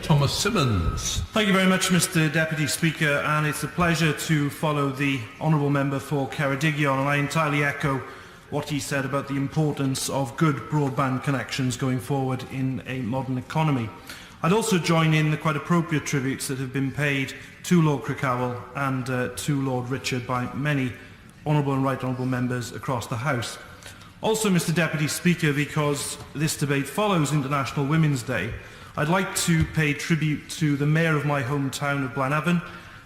Thomas-Symonds. Thank you very much, Mr Deputy Speaker, and it's a pleasure to follow the Honourable Member for Ceredigion, and I entirely echo what he said about the importance of good broadband connections going forward in a modern economy. I'd also join in the quite appropriate tributes that have been paid to Lord Crickhowell and to Lord Richard by many Honourable and Right Honourable members across the House. Also, Mr Deputy Speaker, because this debate follows International Women's Day, I'd like to pay tribute to the Mayor of my hometown of Blaenavon,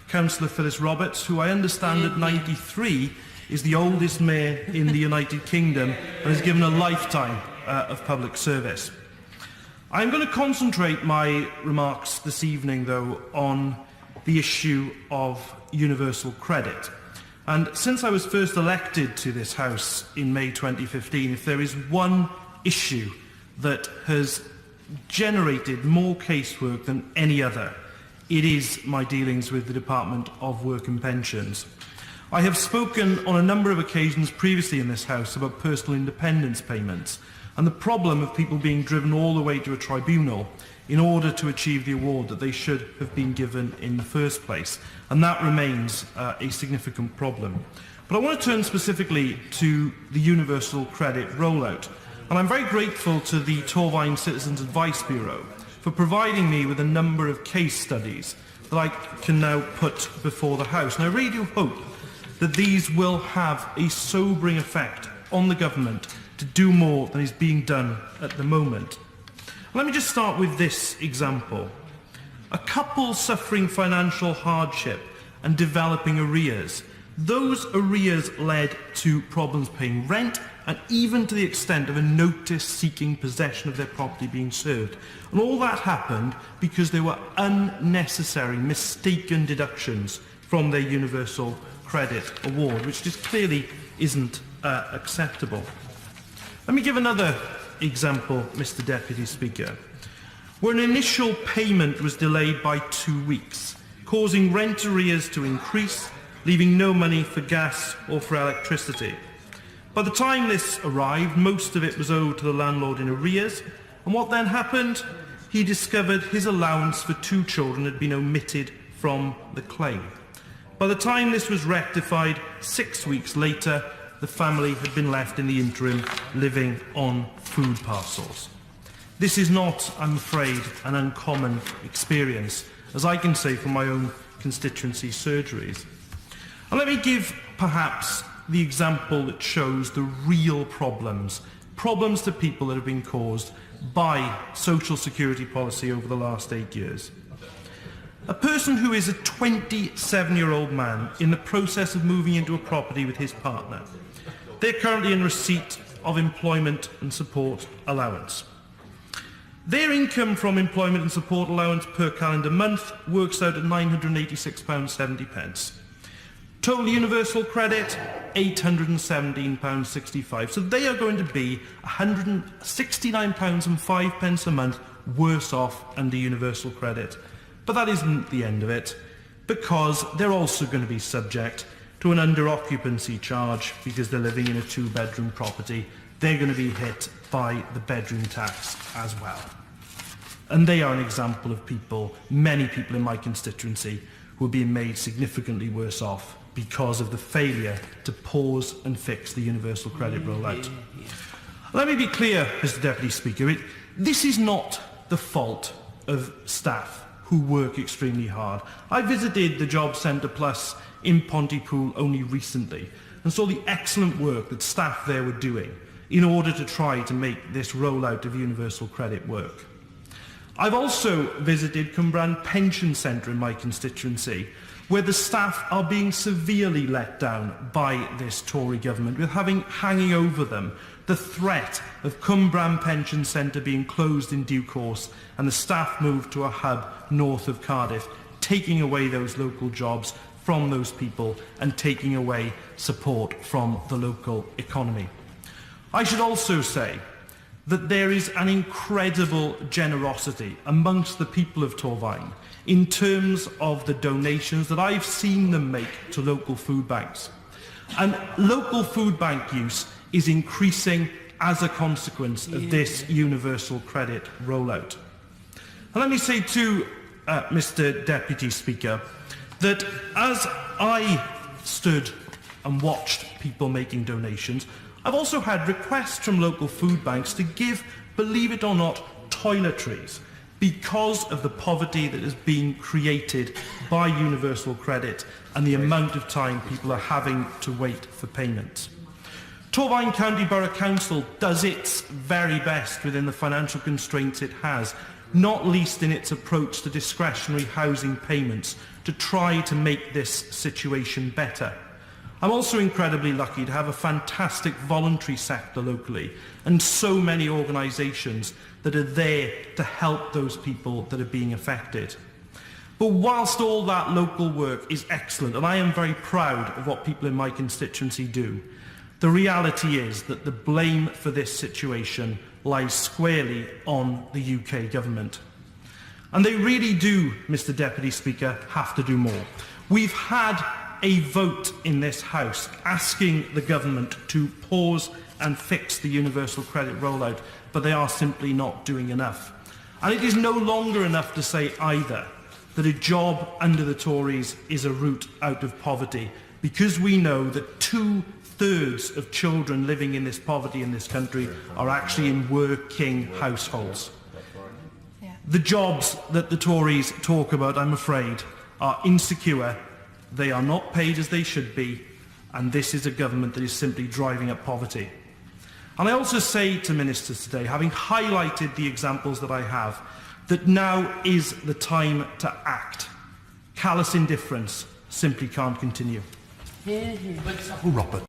Councillor Phyllis Roberts, who I understand at 93 is the oldest mayor in the United Kingdom and has given a lifetime of public service. I'm going to concentrate my remarks this evening, though, on the issue of universal credit. And since I was first elected to this House in May 2015, if there is one issue that has generated more casework than any other, it is my dealings with the Department of Work and Pensions. I have spoken on a number of occasions previously in this House about personal independence payments and the problem of people being driven all the way to a tribunal in order to achieve the award that they should have been given in the first place. And that remains a significant problem. But I want to turn specifically to the universal credit rollout. And I'm very grateful to the Torfaen Citizens Advice Bureau for providing me with a number of case studies that I can now put before the House. And I really do hope that these will have a sobering effect on the government to do more than is being done at the moment. Let me just start with this example. A couple suffering financial hardship and developing arrears. Those arrears led to problems paying rent and even to the extent of a notice seeking possession of their property being served. And all that happened because there were unnecessary, mistaken deductions from their universal credit award, which just clearly isn't acceptable. Let me give another example, Mr Deputy Speaker, where an initial payment was delayed by 2 weeks, causing rent arrears to increase, leaving no money for gas or for electricity. By the time this arrived, most of it was owed to the landlord in arrears, and what then happened? He discovered his allowance for 2 children had been omitted from the claim. By the time this was rectified, 6 weeks later, the family had been left in the interim living on food parcels. This is not, I'm afraid, an uncommon experience, as I can say from my own constituency surgeries. And let me give perhaps the example that shows the real problems to people that have been caused by social security policy over the last 8 years. A person who is a 27-year-old man in the process of moving into a property with his partner. They're currently in receipt of employment and support allowance. Their income from employment and support allowance per calendar month works out at £986.70. Total universal credit, £817.65. So they are going to be £169.05 a month worse off under universal credit. But that isn't the end of it, because they're also going to be subject to an under-occupancy charge because they're living in a 2-bedroom property. They're going to be hit by the bedroom tax as well. And they are an example of people, many people in my constituency, who are being made significantly worse off because of the failure to pause and fix the universal credit rollout. Let me be clear, Mr Deputy Speaker, this is not the fault of staff who work extremely hard. I visited the Job Centre Plus in Pontypool only recently and saw the excellent work that staff there were doing in order to try to make this rollout of universal credit work. I've also visited Cwmbran Pension Centre in my constituency, where the staff are being severely let down by this Tory government, with having hanging over them the threat of Cwmbran Pension Centre being closed in due course and the staff moved to a hub north of Cardiff, taking away those local jobs from those people and taking away support from the local economy. I should also say that there is an incredible generosity amongst the people of Torfaen in terms of the donations that I've seen them make to local food banks. And local food bank use is increasing as a consequence of this universal credit rollout. And let me say to Mr Deputy Speaker that as I stood and watched people making donations, I've also had requests from local food banks to give, believe it or not, toiletries because of the poverty that is being created by universal credit and the amount of time people are having to wait for payment. Torfaen County Borough Council does its very best within the financial constraints it has, not least in its approach to discretionary housing payments, to try to make this situation better. I'm also incredibly lucky to have a fantastic voluntary sector locally and so many organisations that are there to help those people that are being affected. But whilst all that local work is excellent, and I am very proud of what people in my constituency do, the reality is that the blame for this situation lies squarely on the UK government. And they really do, Mr Deputy Speaker, have to do more. We've had a vote in this House asking the government to pause and fix the universal credit rollout, but they are simply not doing enough. And it is no longer enough to say either that a job under the Tories is a route out of poverty, because we know that 2/3 of children living in this poverty in this country are actually in working households. The jobs that the Tories talk about, I'm afraid, are insecure, they are not paid as they should be, and this is a government that is simply driving up poverty. And I also say to ministers today, having highlighted the examples that I have, that now is the time to act. Callous indifference simply can't continue. Robert.